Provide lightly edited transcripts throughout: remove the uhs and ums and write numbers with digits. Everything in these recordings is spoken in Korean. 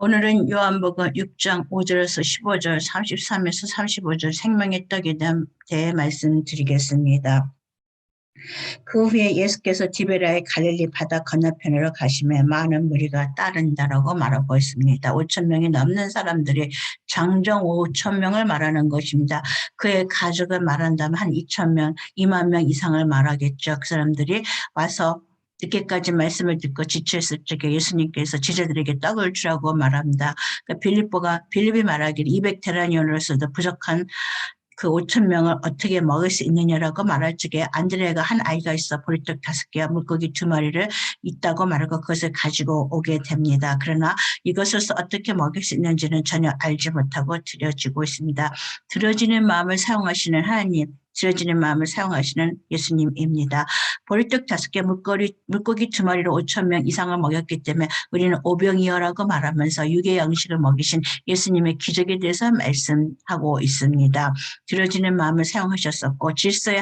오늘은 요한복음 6장 5절에서 15절, 33에서 35절 생명의 떡에 대해 말씀드리겠습니다. 그 후에 예수께서 디베라의 갈릴리 바다 건너편으로 가시며 많은 무리가 따른다라고 말하고 있습니다. 5천 명이 넘는 사람들이 장정 5천 명을 말하는 것입니다. 그의 가족을 말한다면 한 2천 명, 2만 명 이상을 말하겠죠. 그 사람들이 와서 늦게까지 말씀을 듣고 지쳤을 적에 예수님께서 제자들에게 떡을 주라고 말합니다. 그러니까 빌립이 말하기를 200데나리온으로서도 부족한 그 5천 명을 어떻게 먹을 수 있느냐라고 말할 적에 안드레가 한 아이가 있어 보리떡 5개와 물고기 2마리를 있다고 말하고 그것을 가지고 오게 됩니다. 그러나 이것을 어떻게 먹일 수 있는지는 전혀 알지 못하고 드려지고 있습니다. 들어지는 마음을 사용하시는 하나님, 들어지는 마음을 사용하시는 예수님입니다. 보리떡 5개, 물고기 2마리로 5천 명 이상을 먹였기 때문에 우리는 오병이어라고 말하면서 육의 양식을 먹이신 예수님의 기적에 대해서 말씀하고 있습니다. 들어지는 마음을 사용하셨었고 질서의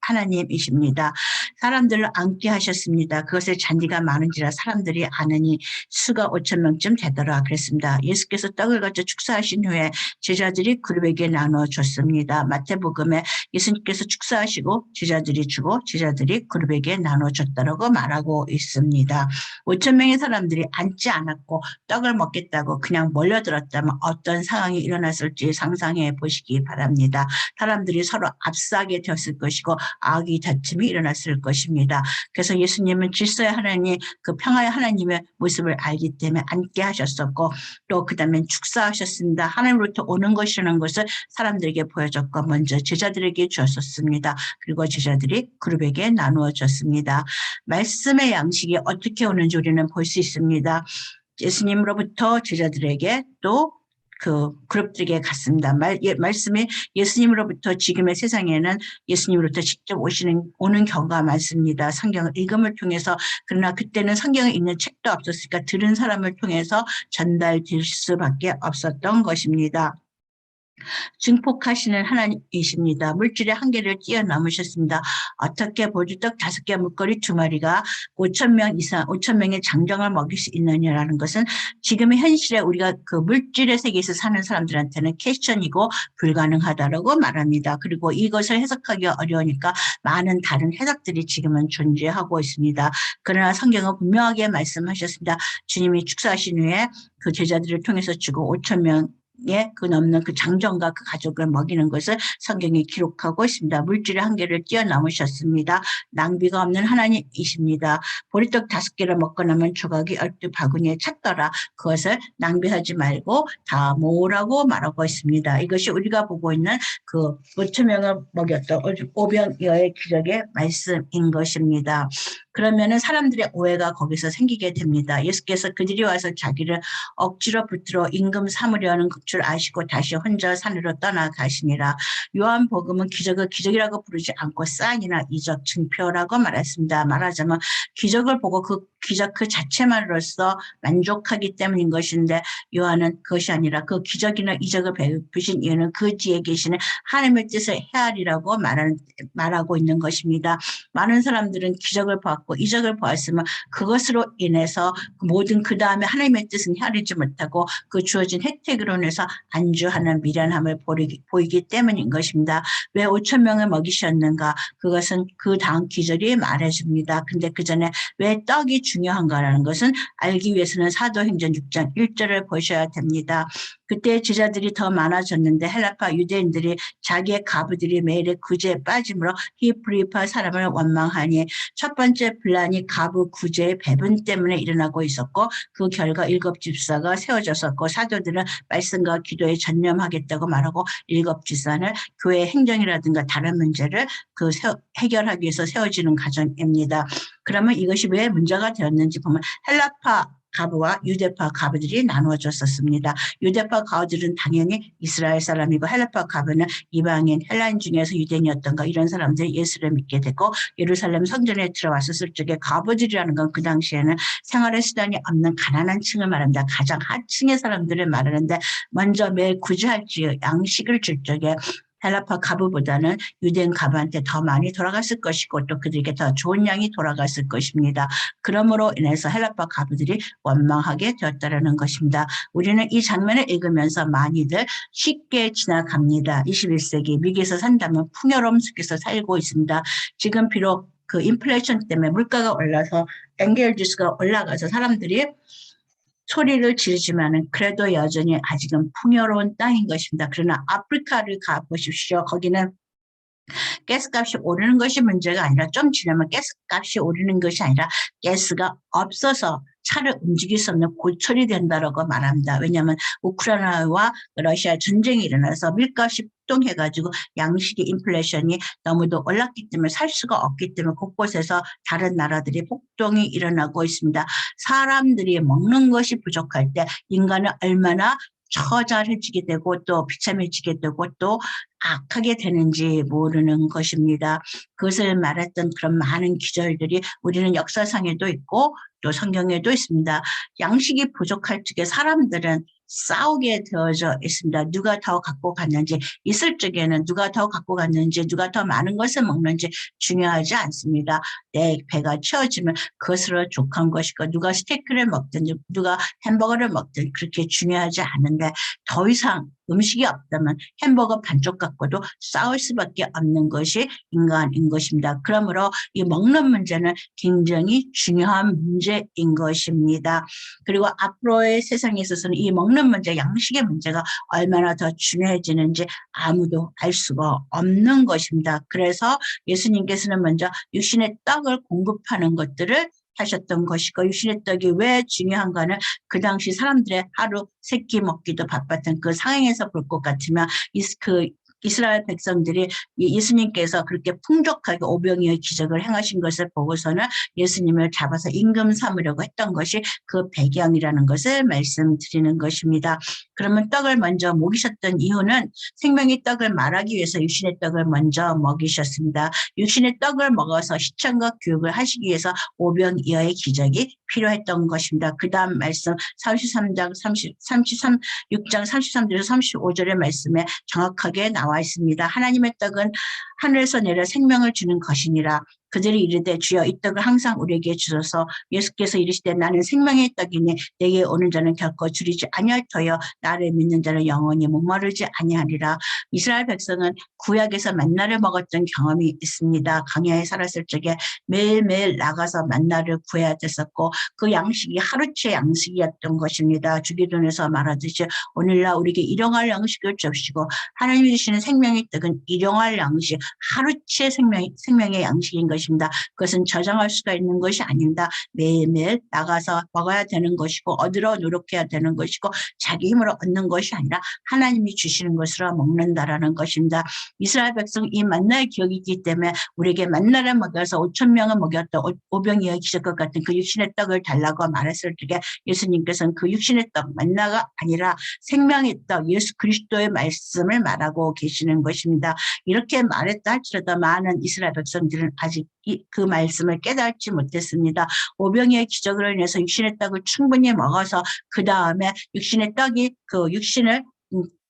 하나님이십니다. 사람들을 앉게 하셨습니다. 그것의 잔디가 많은지라 사람들이 아느니 수가 5천 명쯤 되더라 그랬습니다. 예수께서 떡을 가져 축사하신 후에 제자들이 그룹에게 나눠줬습니다. 마태복음에 예수님께서 축사하시고 제자들이 주고 제자들이 그룹에게 나눠줬다라고 말하고 있습니다. 5천 명의 사람들이 앉지 않았고 떡을 먹겠다고 그냥 몰려들었다면 어떤 상황이 일어났을지 상상해 보시기 바랍니다. 사람들이 서로 압사하게 되었을 것이고 악의 다툼이 일어났을 것입니다. 그래서 예수님은 질서의 하나님, 그 평화의 하나님의 모습을 알기 때문에 앉게 하셨었고 또 그 다음에 축사하셨습니다. 하나님으로부터 오는 것이라는 것을 사람들에게 보여줬고 먼저 제자들에게 주었었습니다. 그리고 제자들이 그룹에게 나누어졌습니다. 말씀의 양식이 어떻게 오는지 우리는 볼 수 있습니다. 예수님으로부터 제자들에게 또 그 그룹들에게 갔습니다. 말씀이 예수님으로부터 지금의 세상에는 예수님으로부터 직접 오는 경우가 많습니다. 성경을 읽음을 통해서. 그러나 그때는 성경을 읽는 책도 없었으니까 들은 사람을 통해서 전달될 수밖에 없었던 것입니다. 증폭하시는 하나님이십니다. 물질의 한계를 뛰어넘으셨습니다. 어떻게 보리떡 5개 물고기 2마리가 5천 명 이상, 5천 명의 장정을 먹일 수 있느냐라는 것은 지금의 현실에 우리가 그 물질의 세계에서 사는 사람들한테는 퀘스천이고 불가능하다라고 말합니다. 그리고 이것을 해석하기가 어려우니까 많은 다른 해석들이 지금은 존재하고 있습니다. 그러나 성경은 분명하게 말씀하셨습니다. 주님이 축사하신 후에 그 제자들을 통해서 주고 5천 명 그 넘는 그 장정과 그 가족을 먹이는 것을 성경에 기록하고 있습니다. 물질의 한계를 뛰어넘으셨습니다. 낭비가 없는 하나님이십니다. 보리떡 5개를 먹고 나면 조각이 12바구니에 찼더라. 그것을 낭비하지 말고 다 모으라고 말하고 있습니다. 이것이 우리가 보고 있는 그 5천 명을 먹였던 오병이어의 기적의 말씀인 것입니다. 그러면은 사람들의 오해가 거기서 생기게 됩니다. 예수께서 그들이 와서 자기를 억지로 붙들어 임금 삼으려는 줄 아시고 다시 혼자 산으로 떠나가시니라. 요한복음은 기적을 기적이라고 부르지 않고 사인이나 이적, 증표라고 말했습니다. 말하자면 기적을 보고 그 기적 그 자체만으로서 만족하기 때문인 것인데 요한은 그것이 아니라 그 기적이나 이적을 베푸신 이유는 그 뒤에 계시는 하나님의 뜻을 헤아리라고 말하고 있는 것입니다. 많은 사람들은 기적을 보았고 이적을 보았으면 그것으로 인해서 모든 그 다음에 하나님의 뜻은 헤아리지 못하고 그 주어진 혜택으로 인해서 안주하는 미련함을 보이기 때문인 것입니다. 왜 5천 명을 먹이셨는가? 그것은 그 다음 기절이 말해줍니다. 근데 그 전에 왜 떡이 중요한가라는 것은 알기 위해서는 사도행전 6장 1절을 보셔야 됩니다. 그때 제자들이 더 많아졌는데 헬라파 유대인들이 자기의 가부들이 매일의 구제에 빠짐으로 히브리파 사람을 원망하니 첫 번째 분란이 가부 구제의 배분 때문에 일어나고 있었고 그 결과 7집사가 세워졌었고 사도들은 말씀과 기도에 전념하겠다고 말하고 7집사는 교회 행정이라든가 다른 문제를 해결하기 위해서 세워지는 과정입니다. 그러면 이것이 왜 문제가 되었는지 보면 헬라파 가부와 유대파 가부들이 나누어졌었습니다. 유대파 가부들은 당연히 이스라엘 사람이고 헬라파 가부는 이방인 헬라인 중에서 유대인이었던가 이런 사람들이 예수를 믿게 되고 예루살렘 성전에 들어왔었을 적에 가부들이라는 건 그 당시에는 생활의 수단이 없는 가난한 층을 말합니다. 가장 하층의 사람들을 말하는데 먼저 매일 구제할 양식을 줄 적에 헬라파 가부보다는 유대인 가부한테 더 많이 돌아갔을 것이고 또 그들에게 더 좋은 양이 돌아갔을 것입니다. 그러므로 인해서 헬라파 가부들이 원망하게 되었다는 것입니다. 우리는 이 장면을 읽으면서 많이들 쉽게 지나갑니다. 21세기 미국에서 산다면 풍요로움 속에서 살고 있습니다. 지금 비록 그 인플레이션 때문에 물가가 올라서 엔겔 지수가 올라가서 사람들이 소리를 지르지만은 그래도 여전히 아직은 풍요로운 땅인 것입니다. 그러나 아프리카를 가보십시오. 거기는 가스값이 오르는 것이 문제가 아니라 좀 지나면 가스값이 오르는 것이 아니라 가스가 없어서 차를 움직일 수 없는 고철이 된다라고 말합니다. 왜냐하면 우크라이나와 러시아 전쟁이 일어나서 밀값이 폭등해가지고 양식의 인플레이션이 너무도 올랐기 때문에 살 수가 없기 때문에 곳곳에서 다른 나라들이 폭동이 일어나고 있습니다. 사람들이 먹는 것이 부족할 때 인간은 얼마나 처절해지게 되고 또 비참해지게 되고 또 악하게 되는지 모르는 것입니다. 그것을 말했던 그런 많은 기절들이 우리는 역사상에도 있고 또 성경에도 있습니다. 양식이 부족할 적에 사람들은 싸우게 되어져 있습니다. 누가 더 갖고 갔는지, 있을 적에는 누가 더 갖고 갔는지, 누가 더 많은 것을 먹는지 중요하지 않습니다. 내 배가 채워지면 그것으로 족한 것이고 누가 스테이크를 먹든 누가 햄버거를 먹든 그렇게 중요하지 않은데 더 이상 음식이 없다면 햄버거 반쪽 갖고도 싸울 수밖에 없는 것이 인간인 것입니다. 그러므로 이 먹는 문제는 굉장히 중요한 문제인 것입니다. 그리고 앞으로의 세상에 있어서는 이 먹는 문제, 양식의 문제가 얼마나 더 중요해지는지 아무도 알 수가 없는 것입니다. 그래서 예수님께서는 먼저 육신의 떡을 공급하는 것들을 하셨던 것이고 육신의 떡이 왜 중요한가는 그 당시 사람들의 하루 세 끼 먹기도 바빴던 그 상황에서 볼 것 같으면 이스라엘 백성들이 예수님께서 그렇게 풍족하게 오병이어의 기적을 행하신 것을 보고서는 예수님을 잡아서 임금 삼으려고 했던 것이 그 배경이라는 것을 말씀드리는 것입니다. 그러면 떡을 먼저 먹이셨던 이유는 생명의 떡을 말하기 위해서 육신의 떡을 먼저 먹이셨습니다. 육신의 떡을 먹어서 시청과 교육을 하시기 위해서 오병이어의 기적이 필요했던 것입니다. 그 다음 말씀 6장 33절에서 35절의 말씀에 정확하게 나와 있습니다. 하나님의 떡은 하늘에서 내려 생명을 주는 것이니라. 그들이 이르되 주여 이 떡을 항상 우리에게 주소서. 예수께서 이르시되 나는 생명의 떡이니 내게 오는 자는 결코 줄이지 아니할 터여 나를 믿는 자는 영원히 목마르지 아니하리라. 이스라엘 백성은 구약에서 만나를 먹었던 경험이 있습니다. 광야에 살았을 적에 매일매일 나가서 만나를 구해야 됐었고 그 양식이 하루치 양식이었던 것입니다. 주기도에서 말하듯이 오늘날 우리에게 일용할 양식을 주시고 하나님이 주시는 생명의 떡은 일용할 양식, 하루치의 생명의 양식인 것입니다. 그것은 저장할 수가 있는 것이 아닙니다. 매일매일 나가서 먹어야 되는 것이고 얻으러 노력해야 되는 것이고 자기 힘으로 얻는 것이 아니라 하나님이 주시는 것으로 먹는다라는 것입니다. 이스라엘 백성 이 만나의 기억이기 때문에 우리에게 만나를 먹여서 5,000명을 먹였던 오병이어의 기적과 같은 그 육신의 떡을 달라고 말했을 때 예수님께서는 그 육신의 떡 만나가 아니라 생명의 떡 예수 그리스도의 말씀을 말하고 계시는 것입니다. 이렇게 말했다 할지라도 많은 이스라엘 백성들은 아직 그 말씀을 깨닫지 못했습니다. 오병이어의 기적으로 인해서 육신의 떡을 충분히 먹어서 그 다음에 육신의 떡이 그 육신을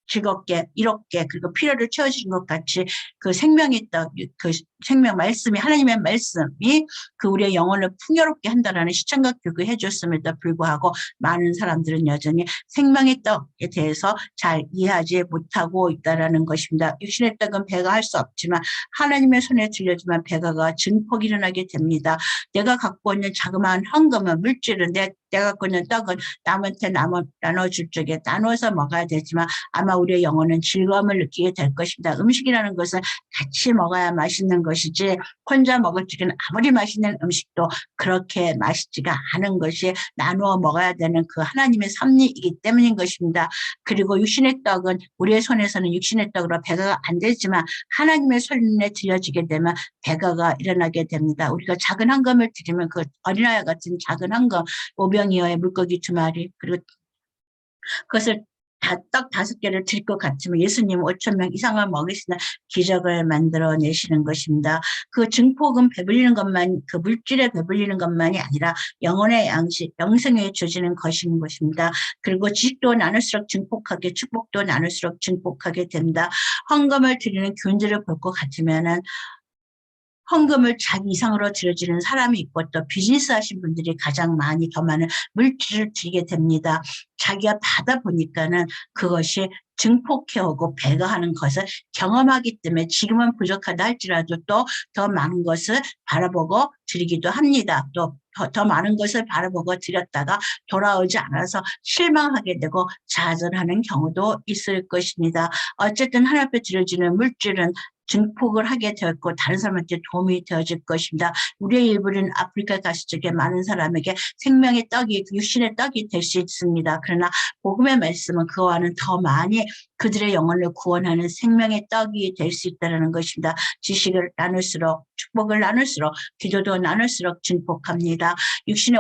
즐겁게 이롭게 그리고 필요를 채워주는 것 같이 그 생명의 떡, 그 생명 말씀이 하나님의 말씀이 그 우리의 영혼을 풍요롭게 한다라는 시청과 교육을 해줬음에도 불구하고 많은 사람들은 여전히 생명의 떡에 대해서 잘 이해하지 못하고 있다라는 것입니다. 육신의 떡은 배가 할 수 없지만 하나님의 손에 들려주면 배가가 증폭이 일어나게 됩니다. 내가 갖고 있는 자그마한 헌금은 물질은 내가 갖고 있는 떡은 남한테 나눠줄 적에 나눠서 먹어야 되지만 아마 우리의 영혼은 즐거움을 느끼게 될 것입니다. 음식이라는 것은 같이 먹어야 맛있는 것이지 혼자 먹을 적에는 아무리 맛있는 음식도 그렇게 맛있지가 않은 것이 나누어 먹어야 되는 그 하나님의 섭리이기 때문인 것입니다. 그리고 육신의 떡은 우리의 손에서는 육신의 떡으로 배가가 안 되지만 하나님의 손에 들려지게 되면 배가가 일어나게 됩니다. 우리가 작은 헌금을 드리면 그 어린아이 같은 작은 헌금 오병이어의 물고기 2마리 그리고 그것을 떡 5개를 드릴 것 같으면 예수님 5천 명 이상을 먹이시는 기적을 만들어내시는 것입니다. 그 증폭은 배불리는 것만, 그 물질에 배불리는 것만이 아니라 영혼의 양식, 영생에 주어지는 것인 것입니다. 그리고 지식도 나눌수록 증폭하게, 축복도 나눌수록 증폭하게 됩니다. 헌금을 드리는 교인들을 볼 것 같으면은 헌금을 자기 이상으로 들여지는 사람이 있고 또 비즈니스 하신 분들이 가장 많이 더 많은 물질을 드리게 됩니다. 자기가 받아보니까는 그것이 증폭해오고 배가하는 것을 경험하기 때문에 지금은 부족하다 할지라도 또 더 많은 것을 바라보고 드리기도 합니다. 또 더 많은 것을 바라보고 드렸다가 돌아오지 않아서 실망하게 되고 좌절하는 경우도 있을 것입니다. 어쨌든 하나님 앞에 드려지는 물질은 증폭을 하게 되었고 다른 사람한테 도움이 되어질 것입니다. 우리의 일부는 아프리카 갔을 적에 많은 사람에게 생명의 떡이 육신의 떡이 될 수 있습니다. 그러나 복음의 말씀은 그와는 더 많이 그들의 영혼을 구원하는 생명의 떡이 될 수 있다는 것입니다. 지식을 나눌수록 축복을 나눌수록 기도도 나눌수록 증폭합니다. 육신의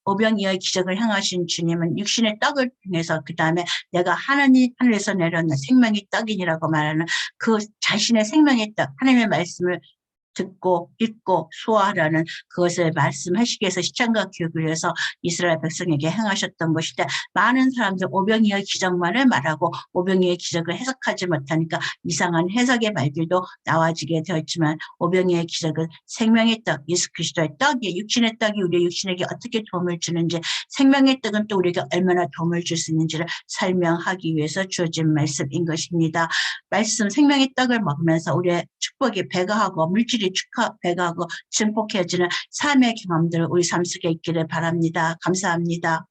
오병이어의 기적을 행하신 주님은 육신의 떡을 통해서 그 다음에 내가 하늘에서 내려온 생명의 떡이니라고 말하는 그 자신의 생명의 떡, 하나님의 말씀을 듣고 읽고 소화하라는 그것을 말씀하시기 위해서 시창과 교육을 위해서 이스라엘 백성에게 행하셨던 것인데 많은 사람들 오병이어의 기적만을 말하고 오병이어의 기적을 해석하지 못하니까 이상한 해석의 말들도 나와지게 되었지만 오병이어의 기적은 생명의 떡, 예수 그리스도의 떡이 육신의 떡이 우리 육신에게 어떻게 도움을 주는지 생명의 떡은 또 우리에게 얼마나 도움을 줄 수 있는지를 설명하기 위해서 주어진 말씀인 것입니다. 말씀 생명의 떡을 먹으면서 우리의 축복이 배가하고 물질이 배가하고 증폭해지는 삶의 경험들 우리 삶 속에 있기를 바랍니다. 감사합니다.